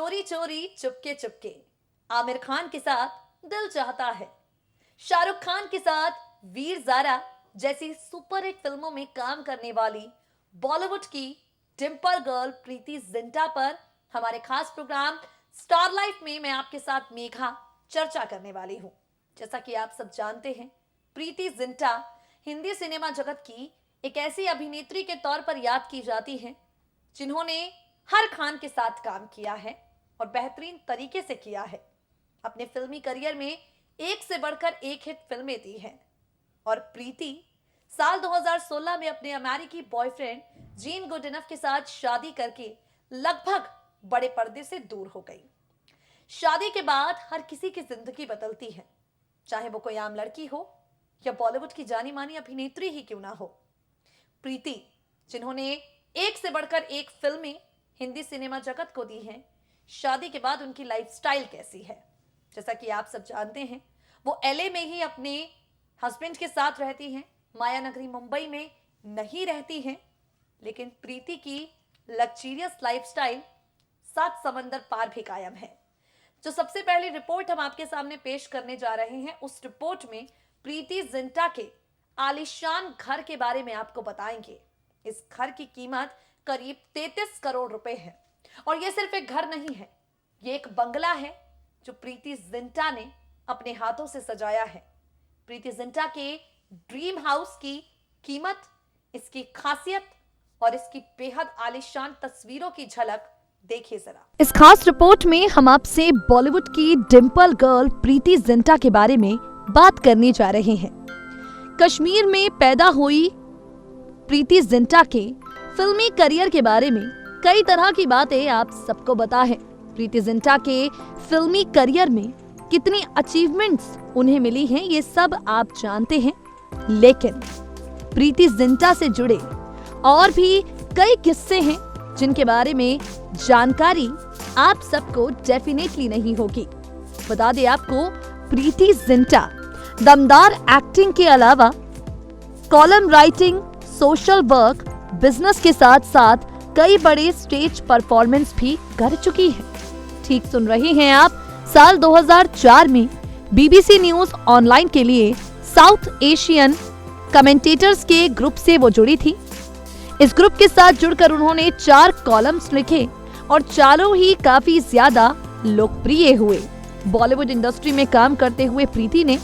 चोरी चोरी चुपके चुपके आमिर खान के साथ दिल चाहता है। शाहरुख खान के साथ वीर ज़ारा जैसी सुपरहिट फिल्मों में काम करने वाली बॉलीवुड की डिंपल गर्ल प्रीति जिंटा पर हमारे खास प्रोग्राम स्टार लाइफ में मैं आपके साथ मेघा चर्चा करने वाली हूं। जैसा कि आप सब जानते हैं, प्रीति जिंटा हिंदी सिनेमा जगत की एक ऐसी अभिनेत्री के तौर पर याद की जाती हैं जिन्होंने हर खान के साथ काम किया है और बेहतरीन तरीके से किया है। अपने फिल्मी करियर में एक से बढ़कर एक हिट फिल्में दी हैं और प्रीति साल 2016 में अपने अमेरिकी बॉयफ्रेंड जीन गुडइनफ के साथ शादी करके लगभग बड़े पर्दे से दूर हो गई। शादी के बाद हर किसी की जिंदगी बदलती है, चाहे वो कोई आम लड़की हो या बॉलीवुड की जानी मानी अभिनेत्री ही क्यों ना हो। प्रीति, जिन्होंने एक से बढ़कर एक फिल्में हिंदी सिनेमा जगत को दी हैं, शादी के बाद उनकी लाइफस्टाइल कैसी है? जैसा कि आप सब जानते हैं, वो एलए में ही अपने हस्बैंड के साथ रहती हैं, माया नगरी मुंबई में नहीं रहती हैं। लेकिन प्रीति की लग्जरियस लाइफस्टाइल 7 समंदर पार भी कायम है। जो सबसे पहली रिपोर्ट हम आपके सामने पेश करने जा रहे हैं, उस रिपोर्ट में प्रीति जिंटा के आलीशान घर के बारे में आपको बताएंगे। इस घर की कीमत करीब 33 करोड़ रुपए है और यह सिर्फ एक घर नहीं है, यह एक बंगला है जो प्रीति जिंटा ने अपने हाथों से सजाया है। प्रीति जिंटा के ड्रीम हाउस की कीमत, इसकी खासियत और इसकी बेहद आलीशान तस्वीरों की झलक देखिए जरा। इस खास रिपोर्ट में हम आपसे बॉलीवुड की डिंपल गर्ल प्रीति जिंटा के बारे में बात करने जा रहे हैं। कश्मीर में पैदा हुई प्रीति जिंटा के फिल्मी करियर के बारे में कई तरह की बातें आप सबको पता है। प्रीति जिंटा के फिल्मी करियर में कितनी अचीवमेंट्स उन्हें मिली हैं, ये सब आप जानते हैं। लेकिन प्रीति जिंटा से जुड़े और भी कई किस्से हैं जिनके बारे में जानकारी आप सबको डेफिनेटली नहीं होगी। बता दें आपको, प्रीति जिंटा दमदार एक्टिंग के अलावा column writing, social work, business के साथ साथ कई बड़े स्टेज परफॉर्मेंस भी कर चुकी है। ठीक सुन रहे हैं आप, साल 2004 में बीबीसी न्यूज ऑनलाइन के लिए साउथ एशियन कमेंटेटर्स के ग्रुप से वो जुड़ी थी। इस ग्रुप के साथ जुड़कर उन्होंने 4 कॉलम्स लिखे और चारों ही काफी ज्यादा लोकप्रिय हुए। बॉलीवुड इंडस्ट्री में काम करते हुए प्रीति ने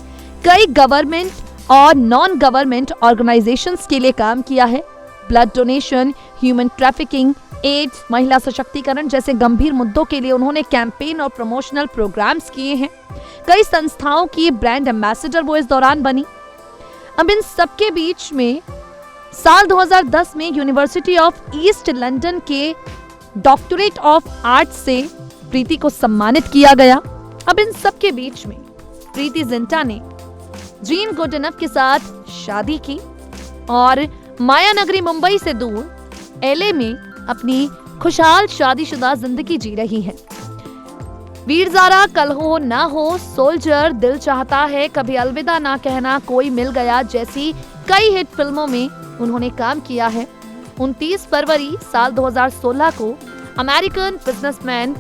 कई गवर्नमेंट और नॉन गवर्नमेंट ऑर्गेनाइजेशंस के लिए काम किया है। Blood donation, human trafficking, AIDS, महिला सशक्तिकरण जैसे गंभीर मुद्दों के लिए उन्होंने कैंपेन और प्रमोशनल प्रोग्राम्स किए हैं। कई संस्थाओं की ब्रांड एम्बेसडर वो इस दौरान बनी। अब इन सबके बीच में साल 2010 में यूनिवर्सिटी ऑफ ईस्ट लंदन के डॉक्टरेट ऑफ आर्ट्स से प्रीति को सम्मानित किया गया। अब इन सबके बीच में प्रीति जिंटा ने जीन गुडइनफ के साथ शादी की और माया नगरी मुंबई से दूर एलए में अपनी खुशहाल शादीशुदा जिंदगी जी रही है। वीर ज़ारा, कल हो ना हो, सोल्जर, दिल चाहता है, कभी अलविदा ना कहना, कोई मिल गया जैसी कई हिट फिल्मों में उन्होंने काम किया है। 29 फरवरी साल 2016 को अमेरिकन बिजनेसमैन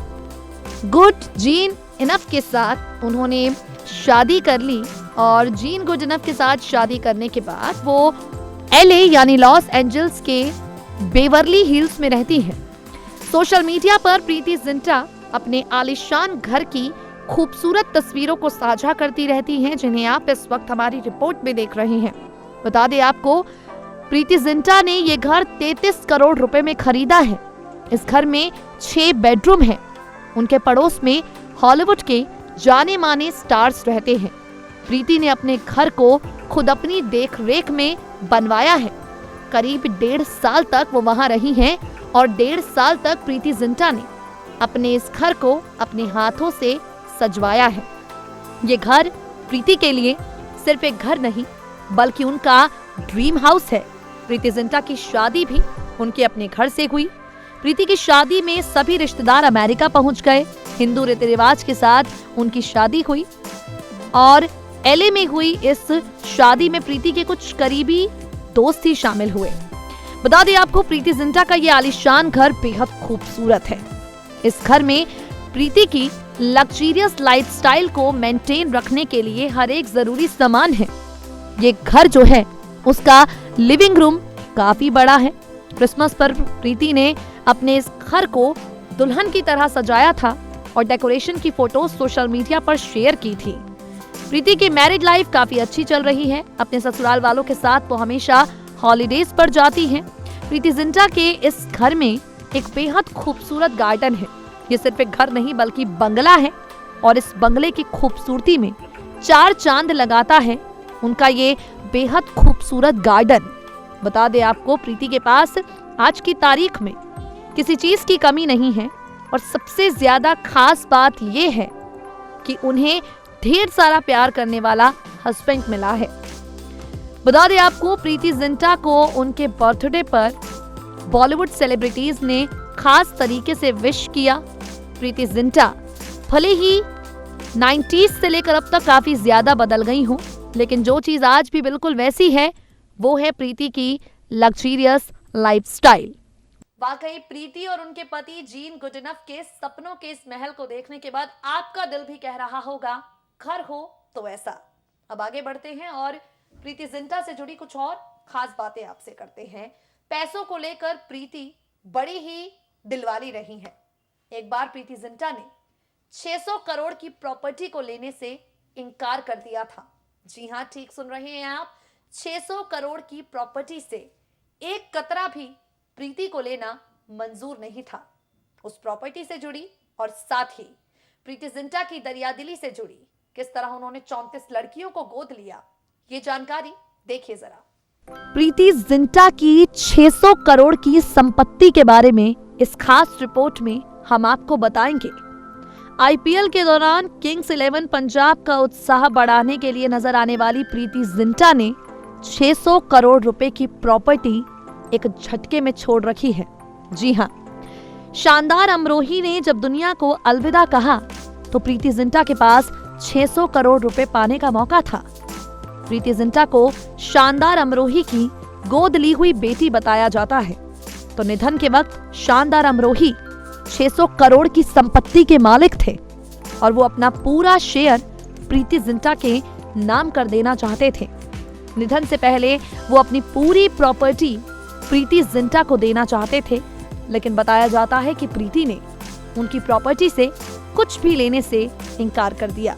जीन इनफ के साथ उन्होंने शादी कर ली और जीन गुडइनफ के साथ शादी करने के बाद वो एलए यानी लॉस एंजल्स के बेवरली हिल्स में रहती है। सोशल मीडिया पर प्रीति जिंटा अपने आलीशान घर की खूबसूरत तस्वीरों को साझा करती रहती हैं, जिन्हें आप इस वक्त हमारी रिपोर्ट में देख रहे हैं। बता दें आपको, प्रीति जिंटा ने ये घर 33 करोड़ रुपए में खरीदा है। इस घर में 6 बेडरूम हैं। उनके पड़ोस में हॉलीवुड के जाने माने स्टार्स रहते हैं। प्रीति ने अपने घर को खुद अपनी देख रेख में बनवाया है। करीब 1.5 साल तक वो वहां रही हैं और 1.5 साल तक प्रीति जिंटा ने अपने इस घर को अपने हाथों से सजवाया है। ये घर प्रीति के लिए सिर्फ एक घर नहीं बल्कि उनका ड्रीम हाउस है। प्रीति जिंटा की शादी भी उनके अपने घर से हुई। प्रीति की शादी में सभी रिश्तेदार अमेरिका पहुंच गए। हिंदू रीति रिवाज के साथ उनकी शादी हुई और एलए में हुई इस शादी में प्रीति के कुछ करीबी दोस्त ही शामिल हुए। बता दें आपको, प्रीति जिंटा का ये आलीशान घर बेहद खूबसूरत है। इस घर में प्रीति की लग्जरियस लाइफस्टाइल को मेंटेन रखने के लिए हर एक जरूरी सामान है। ये घर जो है उसका लिविंग रूम काफी बड़ा है। क्रिसमस पर प्रीति ने अपने इस घर को दुल्हन की तरह सजाया था और डेकोरेशन की फोटोज सोशल मीडिया पर शेयर की थी। प्रीति की मैरिड लाइफ काफी अच्छी चल रही है। अपने ससुराल वालों के साथ वो हमेशा हॉलीडेज पर जाती हैं। प्रीति जिंटा के इस घर में एक बेहद खूबसूरत गार्डन है। ये सिर्फ एक घर नहीं बल्कि बंगला है और इस बंगले की खूबसूरती में 4 चांद लगाता है उनका ये बेहद खूबसूरत गार्डन। बता दें आपको, प्रीति के पास आज की तारीख में किसी चीज की कमी नहीं है और सबसे ज्यादा खास बात ये है कि उन्हें ढेर सारा प्यार करने वाला हस्बैंड मिला है। बता दें आपको, प्रीति जिंटा को उनके बर्थडे पर बॉलीवुड सेलिब्रिटीज ने खास तरीके से विश किया। प्रीति जिंटा भले ही 90s से लेकर अब तक काफी ज्यादा बदल गई हूँ, लेकिन जो चीज आज भी बिल्कुल वैसी है वो है प्रीति की लग्जरियस लाइफस्टाइल। वाकई प्रीति और उनके पति जीन गुडइनफ के सपनों के इस महल को देखने के बाद आपका दिल भी कह रहा होगा, घर हो तो ऐसा। अब आगे बढ़ते हैं और प्रीति जिंटा से जुड़ी कुछ और खास बातें आपसे करते हैं। पैसों को लेकर प्रीति बड़ी ही दिलवाली रही है। एक बार प्रीति जिंटा ने 600 करोड़ की प्रॉपर्टी को लेने से इनकार कर दिया था। जी हां, ठीक सुन रहे हैं आप, 600 करोड़ की प्रॉपर्टी से एक कतरा भी प्रीति को लेना मंजूर नहीं था। उस प्रॉपर्टी से जुड़ी और साथ ही प्रीति जिंटा की दरियादिली से जुड़ी किस तरह उन्होंने 34 लड़कियों को गोद लिया, ये जानकारी देखिए जरा। प्रीति जिंटा की 600 करोड़ की संपत्ति के बारे में इस खास रिपोर्ट में हम आपको बताएंगे। आईपीएल के दौरान किंग्स 11 पंजाब का उत्साह बढ़ाने के लिए नजर आने वाली प्रीति जिंटा ने 600 करोड़ रुपए की प्रॉपर्टी एक झटके में छोड़ रखी है। जी हां, शानदार अमरोही ने जब दुनिया को अलविदा कहा तो प्रीति जिंटा के पास 600 करोड़ रुपए पाने का मौका था। प्रीति जिंटा को शानदार अमरोही की गोद ली हुई बेटी बताया जाता है, तो निधन के वक्त शानदार अमरोही 600 करोड़ की संपत्ति के मालिक थे और वो अपना पूरा शेयर प्रीति जिंटा के नाम कर देना चाहते थे। निधन से पहले वो अपनी पूरी प्रॉपर्टी प्रीति जिंटा को देना चाहते थे, लेकिन बताया जाता है कि प्रीति ने उनकी प्रॉपर्टी से कुछ भी लेने से इनकार कर दिया।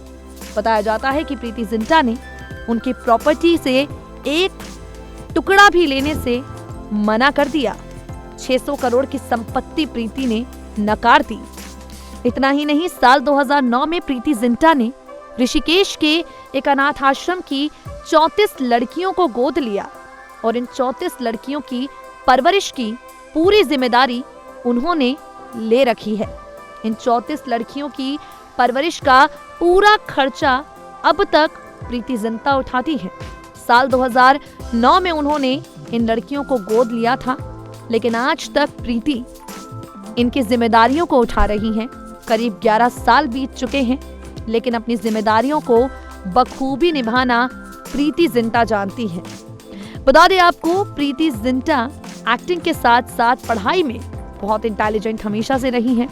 बताया जाता है कि प्रीति जिंटा ने उनकी प्रॉपर्टी से एक टुकड़ा भी लेने से मना कर दिया। 600 करोड़ की संपत्ति प्रीति ने नकार दी। इतना ही नहीं, साल 2009 में प्रीति जिंटा ने ऋषिकेश के एक अनाथ आश्रम की 34 लड़कियों को गोद लिया और इन 34 लड़कियों की परवरिश की पूरी जिम्मेदारी उन्होंने ले रखी है। इन 34 लड़कियों की परवरिश का पूरा खर्चा अब तक प्रीति जिंटा उठाती है। साल 2009 में उन्होंने इन लड़कियों को गोद लिया था, लेकिन आज तक प्रीति इनकी जिम्मेदारियों को उठा रही हैं। करीब 11 साल बीत चुके हैं, लेकिन अपनी जिम्मेदारियों को बखूबी निभाना प्रीति जिंटा जानती हैं। बता दें आपको, प्रीति जिंटा एक्टिंग के साथ साथ पढ़ाई में बहुत इंटेलिजेंट हमेशा से रही हैं।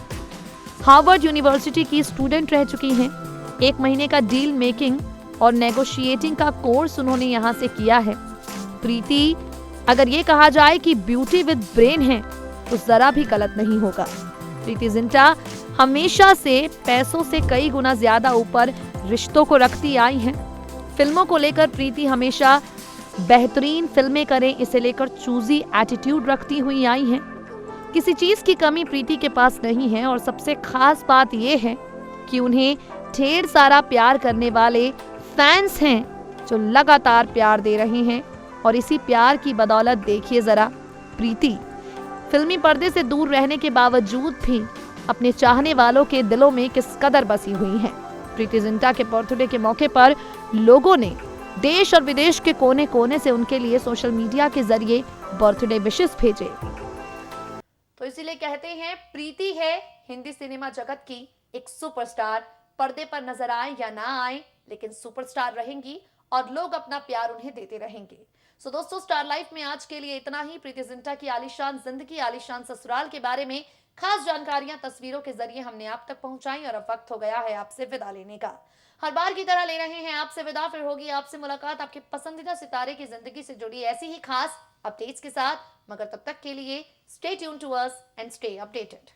हार्वर्ड यूनिवर्सिटी की स्टूडेंट रह चुकी हैं। 1 महीने का डील मेकिंग और नेगोशिएटिंग का कोर्स उन्होंने यहाँ से किया है। प्रीति, अगर ये कहा जाए कि ब्यूटी विद ब्रेन है तो जरा भी गलत नहीं होगा। प्रीति जिंटा हमेशा से पैसों से कई गुना ज्यादा ऊपर रिश्तों को रखती आई हैं। फिल्मों को लेकर प्रीति हमेशा बेहतरीन फिल्में करें इसे लेकर चूजी एटीट्यूड रखती हुई आई हैं। किसी चीज की कमी प्रीति के पास नहीं है और सबसे खास बात यह है कि उन्हें ढेर सारा प्यार करने वाले फैंस हैं जो लगातार प्यार दे रहे हैं। और इसी प्यार की बदौलत देखिए जरा, प्रीति फिल्मी पर्दे से दूर रहने के बावजूद भी अपने चाहने वालों के दिलों में किस कदर बसी हुई हैं। प्रीति जिंटा के बर्थडे के मौके पर लोगों ने देश और विदेश के कोने कोने से उनके लिए सोशल मीडिया के जरिए बर्थडे विशेस भेजे। तो इसीलिए कहते हैं, प्रीति है हिंदी सिनेमा जगत की एक सुपरस्टार। पर्दे पर नजर आए या ना आए, लेकिन सुपरस्टार रहेंगी और लोग अपना प्यार उन्हें देते रहेंगे। सो दोस्तों, स्टार लाइफ में आज के लिए इतना ही। प्रीति जिंटा की आलीशान जिंदगी, आलीशान ससुराल के बारे में खास जानकारियां तस्वीरों के जरिए हमने आप तक पहुंचाई और अब वक्त हो गया है आपसे विदा लेने का। हर बार की तरह ले रहे हैं आपसे विदा, फिर होगी आपसे मुलाकात आपके पसंदीदा सितारे की जिंदगी से जुड़ी ऐसी ही खास अपडेट्स के साथ। मगर तब तक के लिए stay tune to us and stay updated.